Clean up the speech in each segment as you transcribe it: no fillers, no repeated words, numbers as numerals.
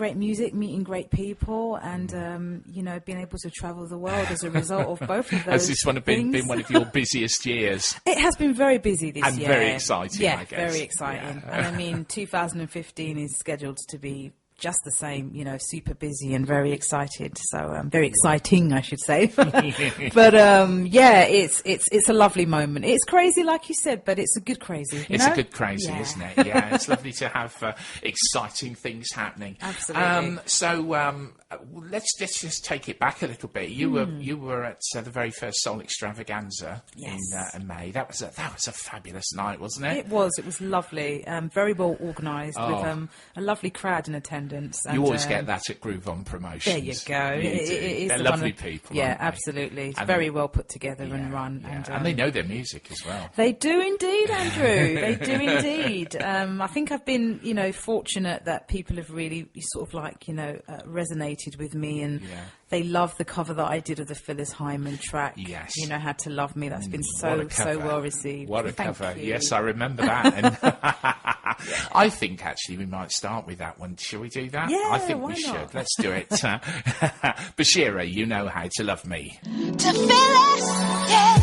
great music, meeting great people, and you know, being able to travel the world as a result of both of those. Has this one been one of your busiest years? It has been very busy this year. And very exciting, yeah, I guess. very exciting. Yeah. And I mean, 2015 is scheduled to be just the same, you know, super busy and very excited. So very exciting, I should say. But yeah, it's a lovely moment. It's crazy, like you said, but it's a good crazy. It's a good crazy, isn't it? Yeah, it's lovely to have exciting things happening. Absolutely. So let's just take it back a little bit. You were at the very first Soul Extravaganza in May. That was a fabulous night, wasn't it? It was lovely. Very well organised with a lovely crowd in attendance. And, you always get that at Groove On Promotions. There you go. They're lovely people. Yeah, aren't they? absolutely. It's very well put together and run. Yeah. And they know their music as well. They do indeed, Andrew. They do indeed. I think I've been, you know, fortunate that people have really sort of like, you know, resonated with me, and they love the cover that I did of the Phyllis Hyman track. Yes. You Know How to Love Me. That's been so well received. What a Thank cover. you. Yes, I remember that. And I think actually we might start with that one. Shall we do that? Yeah, I think why we should. not? Let's do it. BASHIYRA, You Know How to Love Me. To Phyllis, yeah.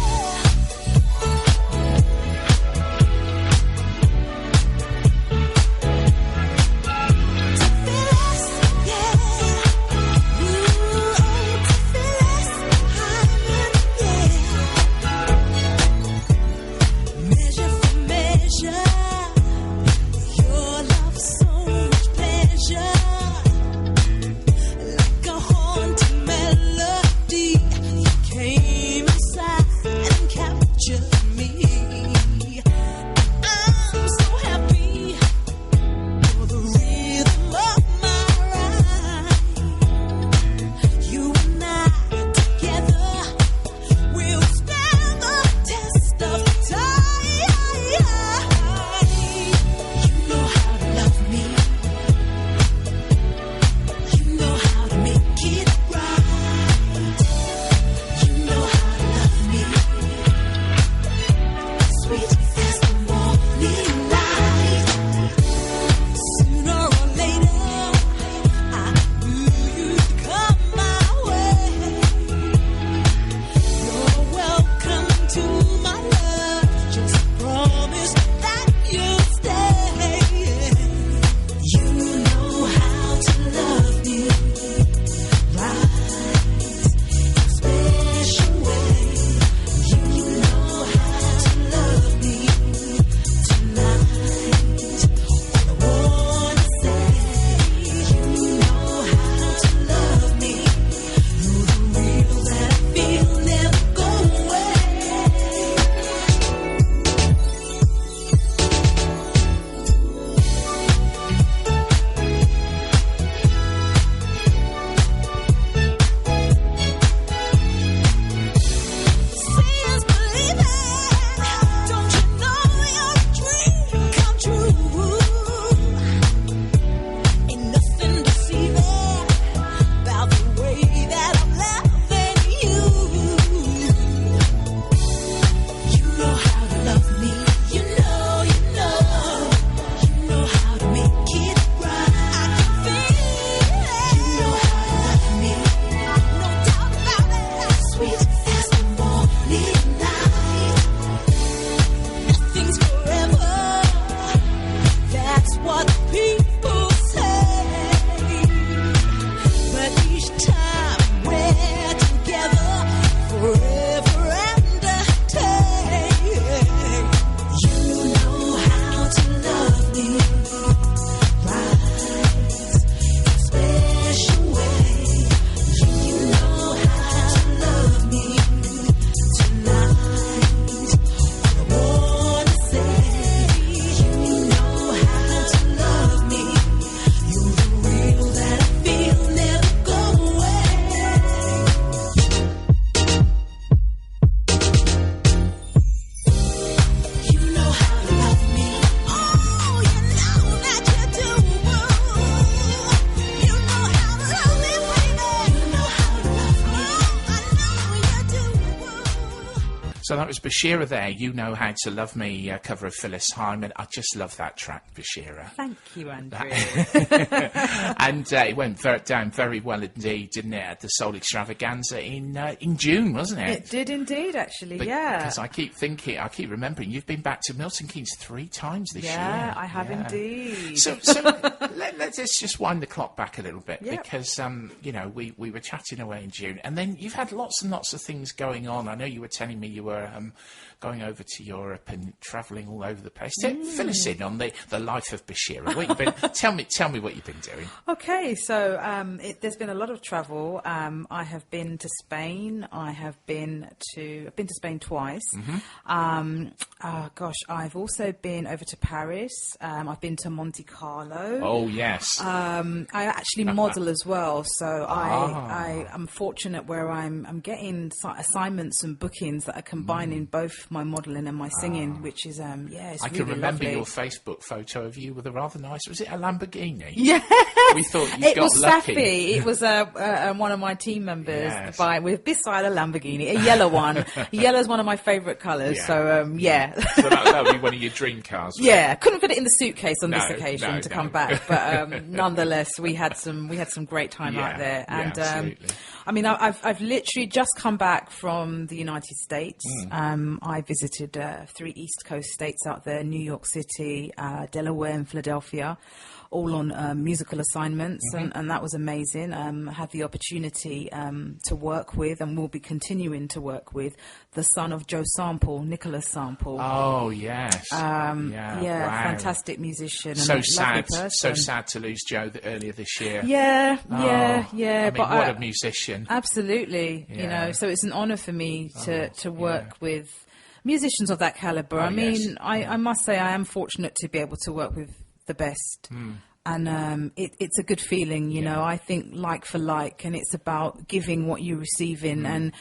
Came inside. So that was Bashira there. You Know How to Love Me, cover of Phyllis Hyman. I just love that track, Bashira. Thank you, Andrew. And it went down very well indeed, didn't it, at the Soul Extravaganza in June, wasn't it? It did indeed, actually, yeah. Because I keep remembering, you've been back to Milton Keynes 3 times this year. Yeah, I have indeed. So let's just wind the clock back a little bit, because, you know, we were chatting away in June, and then you've had lots and lots of things going on. I know you were telling me you were going over to Europe and travelling all over the place. Fill us in on the life of Bashira. What you've been, tell me what you've been doing. Okay, so there's been a lot of travel. I have been to Spain. I've been to Spain twice. I've also been over to Paris. I've been to Monte Carlo. Oh yes. I actually model as well, so I am fortunate where I'm getting assignments and bookings that are combining both my modelling and my singing, which is it's I really can remember lovely. your Facebook photo of you with a rather nice. Was it a Lamborghini? Yeah, we thought you it got was lucky. Safi. It was one of my team members Yes. beside a Lamborghini, a yellow one. Yellow is one of my favourite colours. Yeah. So So that would be one of your dream cars. yeah, couldn't fit it in the suitcase on this No, occasion to no. come back, but nonetheless, we had some great time out there, and absolutely. I mean, I've literally just come back from the United States. I visited 3 East Coast states out there: New York City, Delaware, and Philadelphia, all on musical assignments, and that was amazing. Had the opportunity to work with, and will be continuing to work with, the son of Joe Sample, Nicholas Sample. Oh yes. Wow. Fantastic musician. And So a sad. lovely person. So sad to lose Joe earlier this year. Yeah. I mean, But what a musician. absolutely, you Yeah. know. So it's an honour for me to work with musicians of that calibre. I mean, yes. I must say I am fortunate to be able to work with the best. And it's a good feeling, you know. I think like for like, and it's about giving what you're receiving. And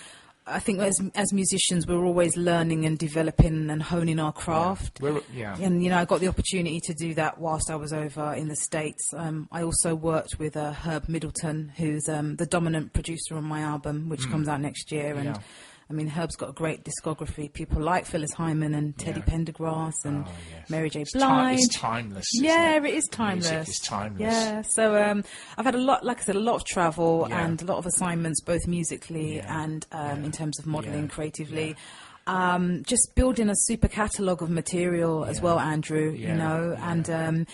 I think as musicians, we're always learning and developing and honing our craft. And, you know, I got the opportunity to do that whilst I was over in the States. I also worked with Herb Middleton, who's the dominant producer on my album, which comes out next year. And I mean, Herb's got a great discography. People like Phyllis Hyman and Teddy Pendergrass and Mary J. Blige. It's timeless. Yeah, isn't it is timeless. Music is timeless. Yeah, so I've had a lot, like I said, a lot of travel and a lot of assignments, both musically and in terms of modelling creatively. Just building a super catalogue of material as well, Andrew, you know, and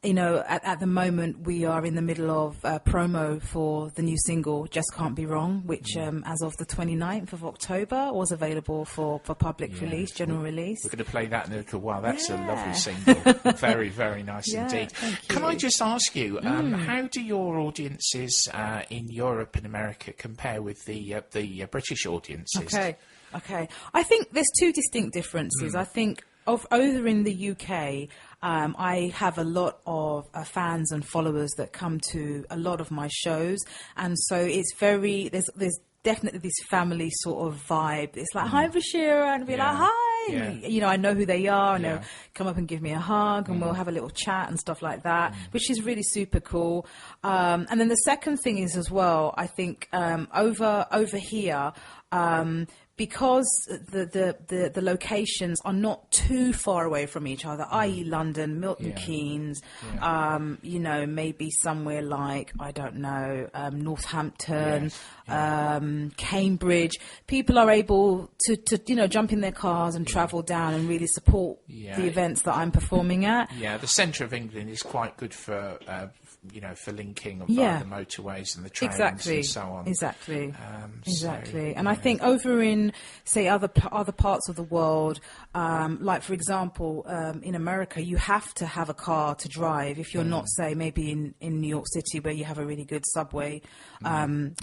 you know, at the moment we are in the middle of promo for the new single, Just Can't Be Wrong, which as of the 29th of October was available for public release, general release. We're going to play that in a little while. That's a lovely single. Very, very nice indeed. Thank you. Can I just ask you, how do your audiences in Europe and America compare with the British audiences? Okay. I think there's 2 distinct differences. I think over in the UK, I have a lot of fans and followers that come to a lot of my shows, and so it's very there's definitely this family sort of vibe. It's like, hi Bashira, and be like, hi, you know, I know who they are, and they'll come up and give me a hug, and we'll have a little chat and stuff like that, which is really super cool. And then the second thing is as well, I think over here. Because the locations are not too far away from each other, i.e. London, Milton Keynes, you know, maybe somewhere like, I don't know, Northampton, Cambridge, people are able to, you know, jump in their cars and travel down and really support the events that I'm performing at. Yeah, the centre of England is quite good for you know, for linking via the motorways and the trains and so on. Exactly. So, and I think over in, say, other parts of the world, like, for example, in America, you have to have a car to drive if you're not, say, maybe in New York City, where you have a really good subway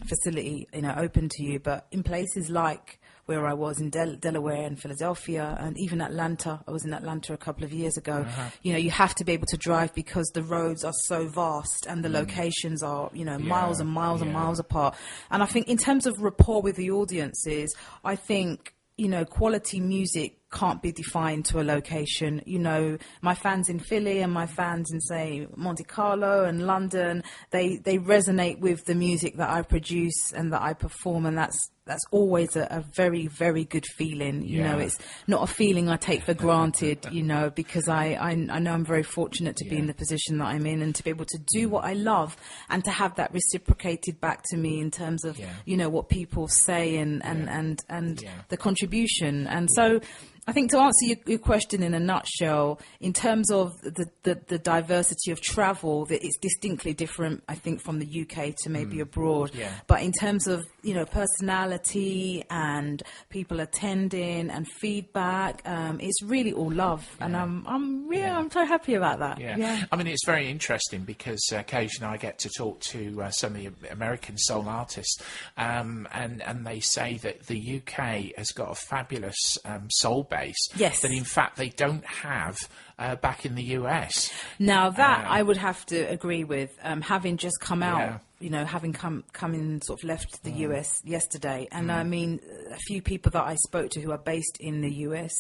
facility, you know, open to you. But in places like where I was in Delaware and Philadelphia and even Atlanta. I was in Atlanta a couple of years ago. You know, you have to be able to drive because the roads are so vast and the locations are, you know, miles and miles and miles apart. And I think in terms of rapport with the audiences, I think, you know, quality music can't be defined to a location. You know, my fans in Philly and my fans in, say, Monte Carlo and London, they resonate with the music that I produce and that I perform, and that's always a very, very good feeling. You know, it's not a feeling I take for granted, you know, because I know I'm very fortunate to be in the position that I'm in and to be able to do what I love and to have that reciprocated back to me in terms of, you know, what people say and the contribution. And so I think to answer your question in a nutshell, in terms of the diversity of travel, that it's distinctly different, I think, from the UK to maybe abroad. Yeah. But in terms of, you know, personality and people attending and feedback, it's really all love. And I'm so happy about that. Yeah. I mean, it's very interesting because occasionally I get to talk to some of the American soul artists, and they say that the UK has got a fabulous soul base. That in fact they don't have back in the US. Now that I would have to agree with, having just come out, you know, having come in, sort of left the US yesterday, and I mean, a few people that I spoke to who are based in the US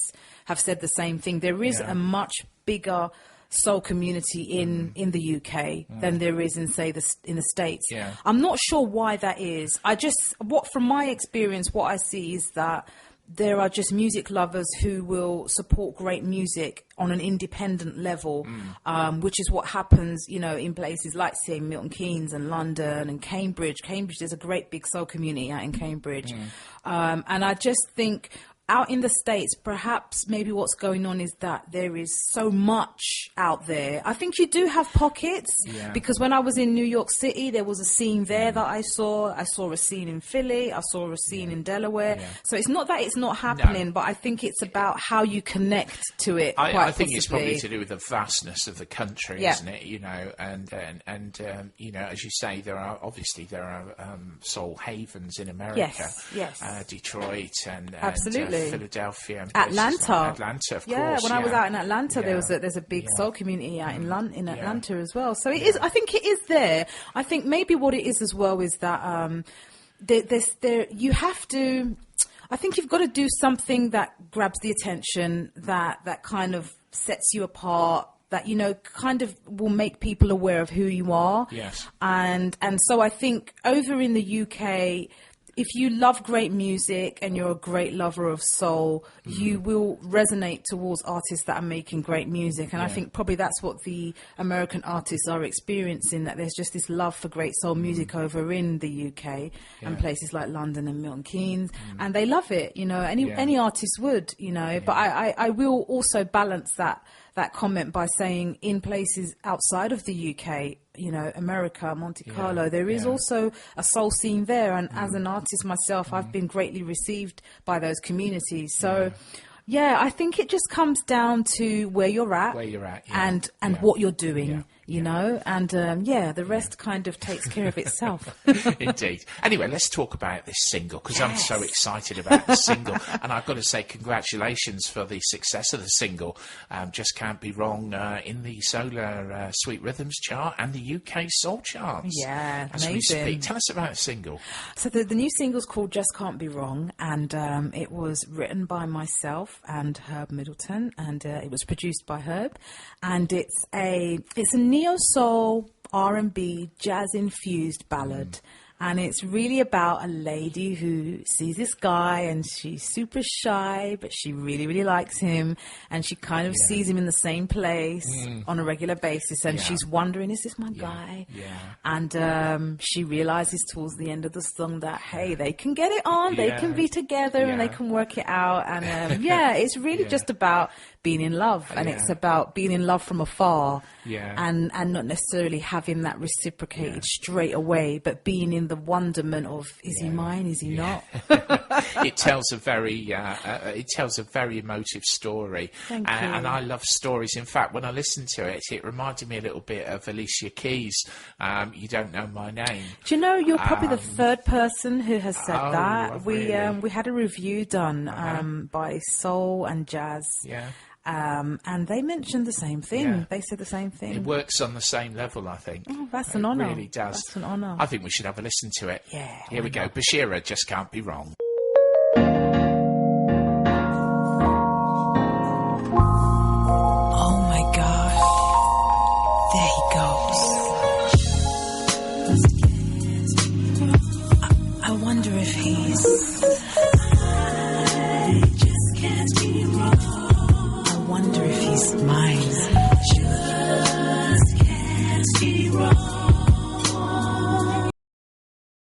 have said the same thing. There is a much bigger soul community in the UK than there is in, say, in the States. I'm not sure why that is. From my experience, what I see is that there are just music lovers who will support great music on an independent level, which is what happens, you know, in places like, say, Milton Keynes and London and Cambridge. There's a great big soul community out in Cambridge. And I just think out in the States, perhaps maybe what's going on is that there is so much out there. I think you do have pockets, because when I was in New York City, there was a scene there that I saw. I saw a scene in Philly. I saw a scene in Delaware. So it's not that it's not happening, but I think it's about how you connect to it. I think it's probably to do with the vastness of the country, isn't it? You know, and you know, as you say, there are soul havens in America. Yes. Detroit and absolutely. Philadelphia, and Atlanta, of course. When I was out in Atlanta, there's a big soul community out in Atlanta as well. So it is. I think it is there. I think maybe what it is as well is that you have to. I think you've got to do something that grabs the attention, that kind of sets you apart, that, you know, kind of will make people aware of who you are. Yes. And so I think over in the UK, if you love great music and you're a great lover of soul, you will resonate towards artists that are making great music. And I think probably that's what the American artists are experiencing, that there's just this love for great soul music over in the UK and places like London and Milton Keynes. And they love it, you know, any artist would, you know. But I will also balance that comment by saying in places outside of the UK, you know, America, Monte Carlo, there is also a soul scene there. And as an artist myself, I've been greatly received by those communities. So, I think it just comes down to where you're at and what you're doing. You know, and the rest kind of takes care of itself. Indeed. Anyway, let's talk about this single, because I'm so excited about the single. And I've got to say congratulations for the success of the single. Just Can't Be Wrong in the Solar Sweet Rhythms chart and the UK Soul charts. Yeah, as amazing. we speak. Tell us about the single. So the new single's called Just Can't Be Wrong, and it was written by myself and Herb Middleton, and it was produced by Herb. And it's a neo-soul, R&B, jazz-infused ballad. And it's really about a lady who sees this guy and she's super shy, but she really, really likes him. And she kind of sees him in the same place on a regular basis. And she's wondering, is this my guy? And she realizes towards the end of the song that, hey, they can get it on, they can be together and they can work it out. And it's really just about being in love. And it's about being in love from afar and not necessarily having that reciprocated straight away, but being in the wonderment of, is he mine, is he not? It tells a very emotive story. Thank you. And I love stories. In fact, when I listened to it, it reminded me a little bit of Alicia Keys, You Don't Know My Name. Do you know, you're probably the third person who has said that. We had a review done by Soul and Jazz. And they mentioned the same thing. They said the same thing. It works on the same level, I think. Oh, that's an honour. It really does. That's an honour. I think we should have a listen to it. Yeah. Here we go. BASHIYRA, Just Can't Be Wrong.